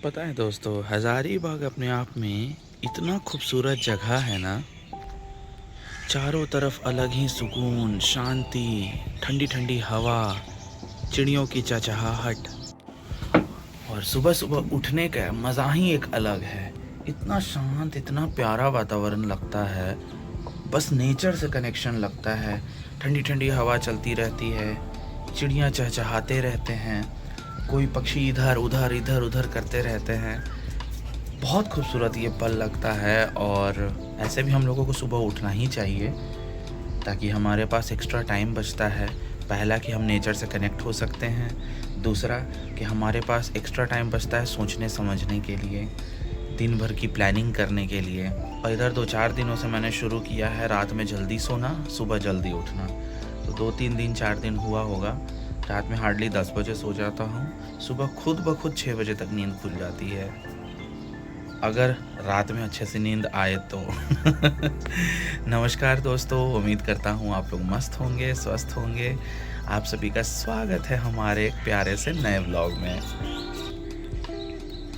पता है दोस्तों, हज़ारीबाग अपने आप में इतना खूबसूरत जगह है ना। चारों तरफ अलग ही सुकून, शांति, ठंडी ठंडी हवा, चिड़ियों की चहचहाहट और सुबह सुबह उठने का मज़ा ही एक अलग है। इतना शांत, इतना प्यारा वातावरण लगता है। बस नेचर से कनेक्शन लगता है। ठंडी ठंडी हवा चलती रहती है, चिड़ियाँ चहचहाते रहते हैं, कोई पक्षी इधर उधर करते रहते हैं। बहुत खूबसूरत ये पल लगता है। और ऐसे भी हम लोगों को सुबह उठना ही चाहिए ताकि हमारे पास एक्स्ट्रा टाइम बचता है। पहला कि हम नेचर से कनेक्ट हो सकते हैं, दूसरा कि हमारे पास एक्स्ट्रा टाइम बचता है सोचने समझने के लिए, दिन भर की प्लानिंग करने के लिए। और इधर 2-4 दिनों से मैंने शुरू किया है रात में जल्दी सोना, सुबह जल्दी उठना। तो 2-3 दिन 4 दिन हुआ होगा। रात में हार्डली 10 बजे सो जाता हूँ, सुबह खुद ब खुद 6 बजे तक नींद खुल जाती है, अगर रात में अच्छे से नींद आए तो। नमस्कार दोस्तों, उम्मीद करता हूँ आप लोग मस्त होंगे, स्वस्थ होंगे। आप सभी का स्वागत है हमारे एक प्यारे से नए व्लॉग में।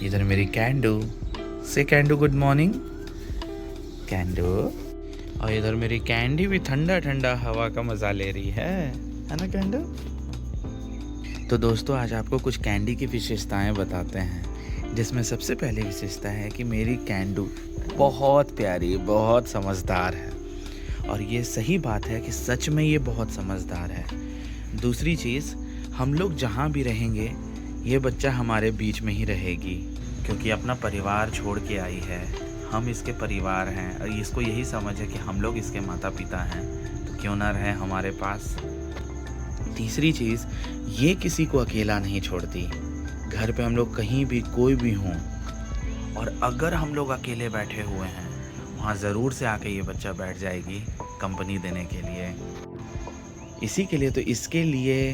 इधर मेरी कैंडू से कैंडू गुड मॉर्निंग कैंडू। और इधर मेरी कैंडी भी ठंडा ठंडा हवा का मज़ा ले रही है ना कैंडू। तो दोस्तों, आज आपको कुछ कैंडी की विशेषताएं बताते हैं, जिसमें सबसे पहली विशेषता है कि मेरी कैंडू बहुत प्यारी, बहुत समझदार है। और ये सही बात है कि सच में ये बहुत समझदार है। दूसरी चीज़, हम लोग जहाँ भी रहेंगे ये बच्चा हमारे बीच में ही रहेगी, क्योंकि अपना परिवार छोड़ के आई है। हम इसके परिवार हैं और इसको यही समझ है कि हम लोग इसके माता पिता हैं, तो क्यों ना रहे हमारे पास। तीसरी चीज़, ये किसी को अकेला नहीं छोड़ती। घर पे हम लोग कहीं भी कोई भी हों, और अगर हम लोग अकेले बैठे हुए हैं वहाँ ज़रूर से आके ये बच्चा बैठ जाएगी कंपनी देने के लिए। इसी के लिए तो इसके लिए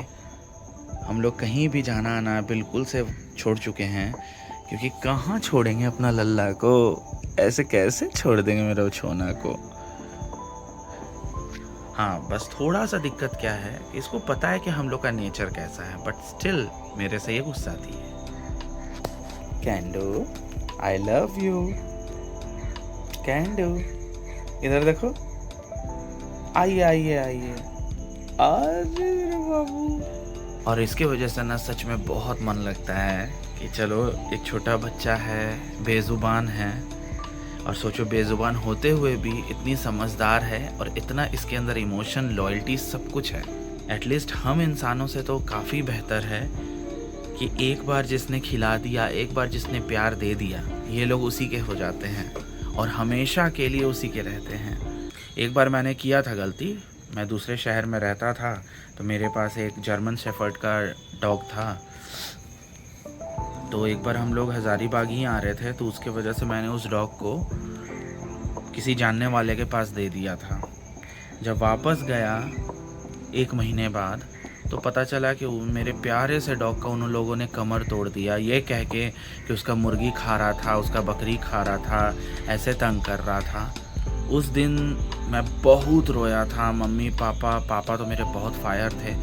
हम लोग कहीं भी जाना आना बिल्कुल से छोड़ चुके हैं, क्योंकि कहाँ छोड़ेंगे अपना लल्ला को, ऐसे कैसे छोड़ देंगे मेरा छोना को। हाँ, बस थोड़ा सा दिक्कत क्या है, इसको पता है कि हम लोग का नेचर कैसा है, बट स्टिल मेरे से ये गुस्साती है। कैंडू, आई लव यू। कैंडू, इधर देखो, आइए आइए आइए। अरे बाबू। और इसकी वजह से ना सच में बहुत मन लगता है कि चलो, एक छोटा बच्चा है, बेजुबान है, और सोचो बेजुबान होते हुए भी इतनी समझदार है और इतना इसके अंदर इमोशन, लॉयल्टी सब कुछ है। एटलीस्ट हम इंसानों से तो काफ़ी बेहतर है कि एक बार जिसने खिला दिया, एक बार जिसने प्यार दे दिया, ये लोग उसी के हो जाते हैं और हमेशा के लिए उसी के रहते हैं। एक बार मैंने किया था गलती। मैं दूसरे शहर में रहता था, तो मेरे पास एक जर्मन शेफर्ड का डॉग था। तो एक बार हम लोग हज़ारीबाग ही आ रहे थे, तो उसके वजह से मैंने उस डॉग को किसी जानने वाले के पास दे दिया था। जब वापस गया 1 महीने बाद, तो पता चला कि मेरे प्यारे से डॉग का उन लोगों ने कमर तोड़ दिया, ये कह के कि उसका मुर्गी खा रहा था, उसका बकरी खा रहा था, ऐसे तंग कर रहा था। उस दिन मैं बहुत रोया था। मम्मी पापा तो मेरे बहुत फायर थे,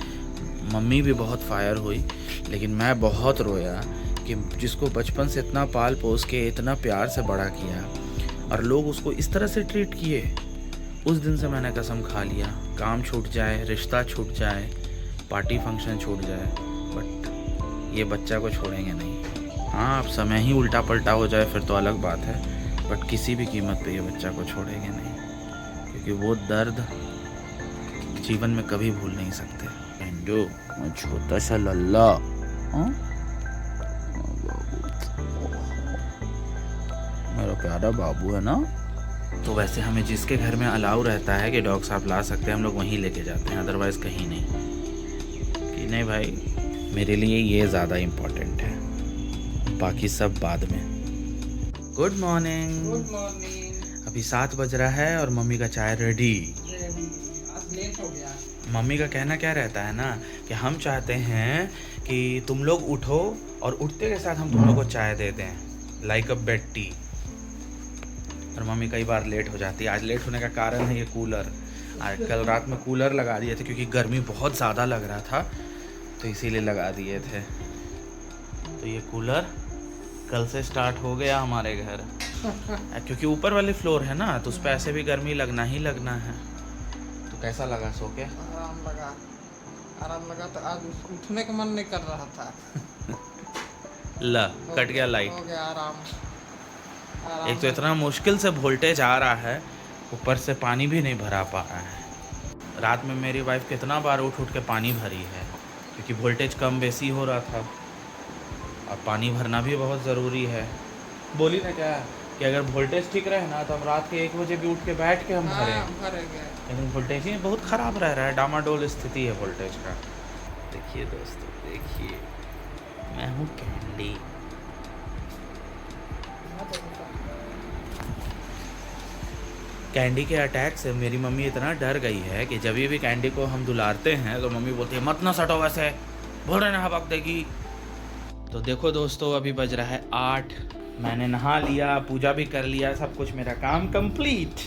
मम्मी भी बहुत फायर हुई, लेकिन मैं बहुत रोया कि जिसको बचपन से इतना पाल पोस के इतना प्यार से बड़ा किया और लोग उसको इस तरह से ट्रीट किए। उस दिन से मैंने कसम खा लिया, काम छूट जाए, रिश्ता छूट जाए, पार्टी फंक्शन छूट जाए, बट ये बच्चा को छोड़ेंगे नहीं। हाँ, अब समय ही उल्टा पलटा हो जाए फिर तो अलग बात है, बट किसी भी कीमत पे ये बच्चा को छोड़ेंगे नहीं, क्योंकि वो दर्द जीवन में कभी भूल नहीं सकते। एंडो, छोटा सा लल्ला, हाँ मेरा प्यारा बाबू है ना। तो वैसे हमें जिसके घर में अलाउ रहता है कि डॉग्स आप ला सकते हैं, हम लोग वहीं लेके जाते हैं, अदरवाइज़ कहीं नहीं। कि नहीं भाई, मेरे लिए ये ज़्यादा इम्पोर्टेंट है, बाकी सब बाद में। Good morning. Good morning. अभी 7 बज रहा है और मम्मी का चाय रेडी। आज लेट हो गया। मम्मी का कहना क्या रहता है ना, कि हम चाहते हैं कि तुम लोग उठो और उठते के साथ हम तुम लोग को चाय दे दें, लाइक अ बेड टी। और मम्मी कई बार लेट हो जाती है। आज लेट होने का कारण है ये कूलर। आज कल रात में कूलर लगा दिए थे क्योंकि गर्मी बहुत ज़्यादा लग रहा था, तो इसीलिए लगा दिए थे। तो ये कूलर कल से स्टार्ट हो गया हमारे घर क्योंकि ऊपर वाले फ्लोर है ना, तो उस पर ऐसे भी गर्मी लगना ही लगना है। तो कैसा लगा सो के? आराम लगा। तो आज उठने का मन नहीं कर रहा था। ला कट गया लाइट। हो गया आराम। एक तो इतना मुश्किल से वोल्टेज आ रहा है, ऊपर से पानी भी नहीं भरा पा रहा है। रात में मेरी वाइफ कितना बार उठ उठ के पानी भरी है, क्योंकि वोल्टेज कम बेसी हो रहा था और पानी भरना भी बहुत ज़रूरी है। बोली ना क्या कि अगर वोल्टेज ठीक रहे ना तो हम रात के 1 बजे भी उठ के बैठ के हम भरेंगे, लेकिन वोल्टेज ही बहुत ख़राब रह रहा है, डामाडोल स्थिति है वोल्टेज का। देखिए दोस्तों, देखिए मैं हूँ कैंडी। कैंडी के अटैक से मेरी मम्मी इतना डर गई है कि जब भी कैंडी को हम दुलारते हैं तो मम्मी बोलती है मत ना सटो, वैसे बोल रहे ना हबक देगी। तो देखो दोस्तों, अभी बज रहा है 8। मैंने नहा लिया, पूजा भी कर लिया, सब कुछ मेरा काम कंप्लीट।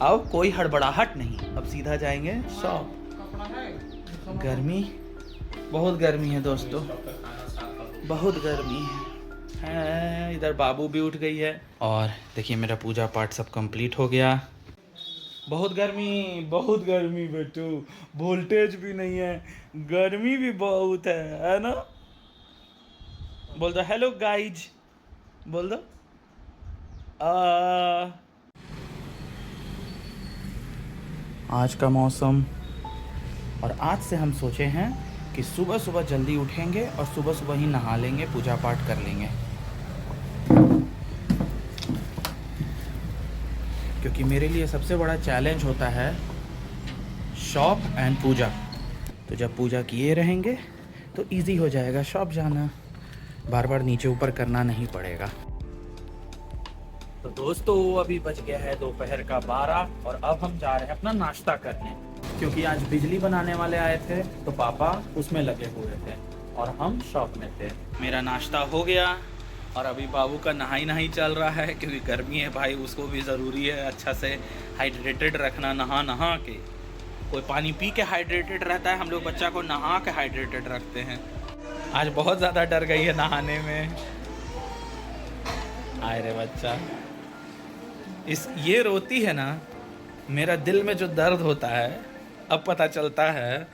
अब कोई हड़बड़ाहट नहीं, अब सीधा जाएंगे शॉप। गर्मी, बहुत गर्मी है दोस्तों, बहुत गर्मी है। इधर बाबू भी उठ गई है और देखिए मेरा पूजा पाठ सब कंप्लीट हो गया। बहुत गर्मी बेटू, वोल्टेज भी नहीं है, गर्मी भी बहुत है ना। बोल दो हेलो गाइज, बोल दो। आज का मौसम, और आज से हम सोचे हैं कि सुबह सुबह जल्दी उठेंगे और सुबह सुबह ही नहा लेंगे, पूजा पाठ कर लेंगे, क्योंकि मेरे लिए सबसे बड़ा चैलेंज होता है शॉप एंड पूजा। तो जब पूजा किए रहेंगे तो इजी हो जाएगा शॉप जाना, बार बार नीचे ऊपर करना नहीं पड़ेगा। तो दोस्तों अभी बज गया है दोपहर का 12 और अब हम जा रहे हैं अपना नाश्ता करने, क्योंकि आज बिजली बनाने वाले आए थे तो पापा उसमें लगे हुए थे और हम शॉप में थे। मेरा नाश्ता हो गया और अभी बाबू का नहाई चल रहा है, क्योंकि गर्मी है भाई, उसको भी ज़रूरी है अच्छा से हाइड्रेटेड रखना। नहा के, कोई पानी पी के हाइड्रेटेड रहता है, हम लोग बच्चा को नहा के हाइड्रेटेड रखते हैं। आज बहुत ज़्यादा डर गई है नहाने में। आए रे बच्चा, ये रोती है ना, मेरा दिल में जो दर्द होता है अब पता चलता है।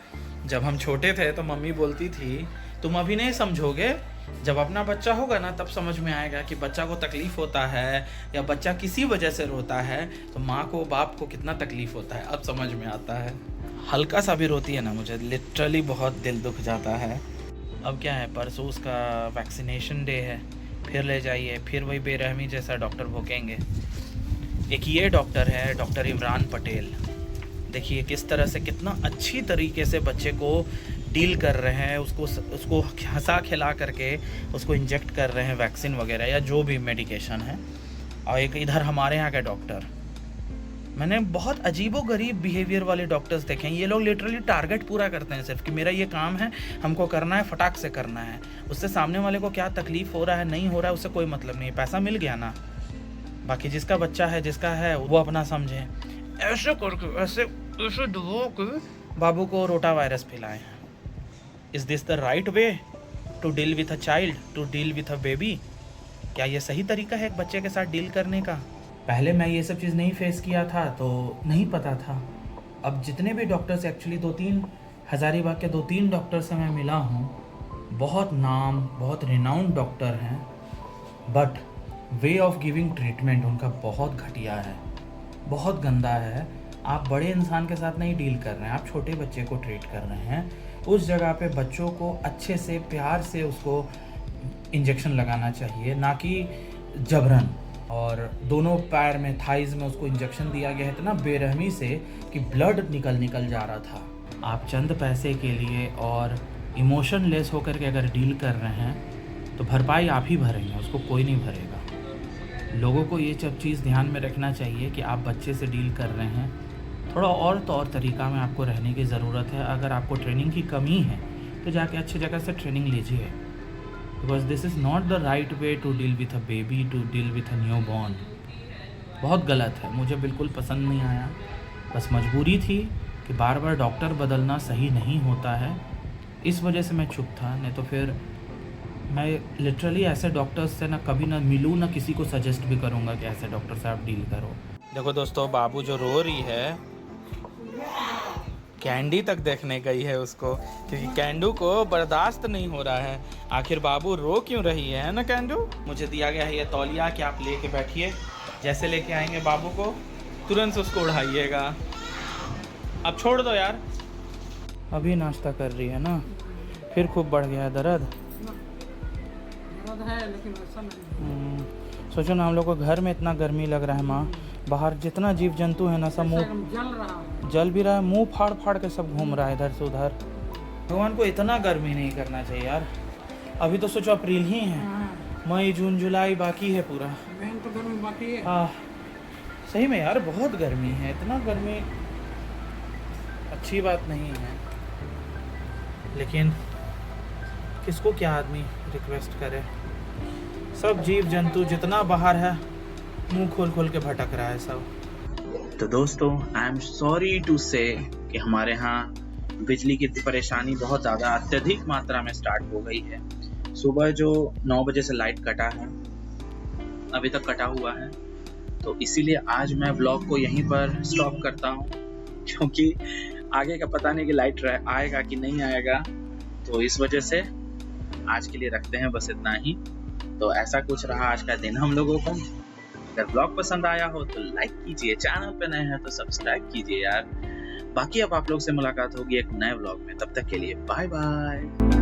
जब हम छोटे थे तो मम्मी बोलती थी तुम अभी नहीं समझोगे, जब अपना बच्चा होगा ना तब समझ में आएगा कि बच्चा को तकलीफ़ होता है या बच्चा किसी वजह से रोता है तो माँ को बाप को कितना तकलीफ़ होता है, अब समझ में आता है। हल्का सा भी रोती है ना, मुझे लिटरली बहुत दिल दुख जाता है। अब क्या है, परसों उसका वैक्सीनेशन डे है, फिर ले जाइए, फिर वही बेरहमी जैसा डॉक्टर भोंकेंगे। एक ये डॉक्टर है, डॉक्टर इमरान पटेल, देखिए किस तरह से कितना अच्छी तरीके से बच्चे को डील कर रहे हैं, उसको हंसा खिला करके उसको इंजेक्ट कर रहे हैं वैक्सीन वगैरह या जो भी मेडिकेशन है। और एक इधर हमारे यहाँ के डॉक्टर, मैंने बहुत अजीबोगरीब बिहेवियर वाले डॉक्टर्स देखे हैं। ये लोग लिटरली टारगेट पूरा करते हैं सिर्फ कि मेरा ये काम है, हमको करना है, फटाक से करना है। उससे सामने वाले को क्या तकलीफ़ हो रहा है नहीं हो रहा है उससे कोई मतलब नहीं, पैसा मिल गया ना, बाकी जिसका बच्चा है जिसका है वो अपना समझे। ऐसे करके ऐसे दबा के बाबू को रोटा वायरस फैलाए हैं। Is this the right way to deal with a child, to deal with a baby? क्या ये सही तरीका है एक बच्चे के साथ डील करने का? पहले मैं ये सब चीज़ नहीं फेस किया था तो नहीं पता था। अब जितने भी डॉक्टर्स, एक्चुअली 2-3 हज़ारीबाग के 2-3 डॉक्टर से मैं मिला हूँ, बहुत नाम, बहुत रिनाउंड डॉक्टर हैं, but way of giving treatment उनका बहुत घटिया है, बहुत गंदा है। आप बड़े इंसान के साथ नहीं डील कर रहे हैं, आप छोटे बच्चे को ट्रीट कर रहे हैं। उस जगह पे बच्चों को अच्छे से प्यार से उसको इंजेक्शन लगाना चाहिए, ना कि जबरन। और दोनों पैर में, थाइज़ में उसको इंजेक्शन दिया गया है इतना बेरहमी से कि ब्लड निकल जा रहा था। आप चंद पैसे के लिए और इमोशनलेस होकर के अगर डील कर रहे हैं तो भरपाई आप ही भरेंगे, उसको कोई नहीं भरेगा। लोगों को ये सब चीज़ ध्यान में रखना चाहिए कि आप बच्चे से डील कर रहे हैं, थोड़ा और तौर तरीक़ा में आपको रहने की ज़रूरत है। अगर आपको ट्रेनिंग की कमी है तो जाके अच्छी जगह से ट्रेनिंग लीजिए, because this is not the right way to deal with a baby, to deal with a new born. बहुत गलत है, मुझे बिल्कुल पसंद नहीं आया। बस मजबूरी थी कि बार बार डॉक्टर बदलना सही नहीं होता है, इस वजह से मैं चुप था। नहीं तो फिर मैं लिटरली ऐसे डॉक्टर्स से ना कभी ना मिलूँ, ना किसी को सजेस्ट भी करूँगा कि ऐसे डॉक्टर से आप डील करो। देखो दोस्तों, बाबू जो रो रही है, कैंडी तक देखने गई है उसको, क्योंकि कैंडू को बर्दाश्त नहीं हो रहा है। आखिर बाबू रो क्यों रही है ना कैंडू? मुझे दिया गया है ये तौलिया कि आप लेके बैठिए, जैसे लेके आएंगे बाबू को तुरंत से उसको उड़ाइएगा। अब छोड़ दो यार। अभी नाश्ता कर रही है ना, फिर खूब बढ़ गया है दर्द। दर्द है लेकिन ऐसा नहीं। सोचो ना, हम लोग को घर में इतना गर्मी लग रहा है माँ, बाहर जितना जीव जंतु है ना सब मुँह जल रहा है, जल भी रहा है, मुंह फाड़ फाड़ के सब घूम रहा है इधर से उधर। भगवान को इतना गर्मी नहीं करना चाहिए यार। अभी तो सोचो अप्रैल ही है, मई जून जुलाई बाकी है पूरा। तो गर्मी बाकी है। हाँ सही में यार, बहुत गर्मी है। इतना गर्मी अच्छी बात नहीं है, लेकिन किसको क्या आदमी रिक्वेस्ट करे। सब जीव जंतु जितना बाहर है मुंह खोल खोल के भटक रहा है सब। तो दोस्तों, आई एम सॉरी टू से कि हमारे यहाँ बिजली की परेशानी बहुत ज़्यादा अत्यधिक मात्रा में स्टार्ट हो गई है। सुबह जो 9 बजे से लाइट कटा है, अभी तक कटा हुआ है, तो इसीलिए आज मैं व्लॉग को यहीं पर स्टॉप करता हूँ, क्योंकि आगे का पता नहीं कि लाइट आएगा कि नहीं आएगा। तो इस वजह से आज के लिए रखते हैं बस इतना ही। तो ऐसा कुछ रहा आज का दिन हम लोगों को। अगर ब्लॉग पसंद आया हो तो लाइक कीजिए, चैनल पे नए हैं तो सब्सक्राइब कीजिए यार। बाकी अब आप लोग से मुलाकात होगी एक नए ब्लॉग में, तब तक के लिए बाय बाय।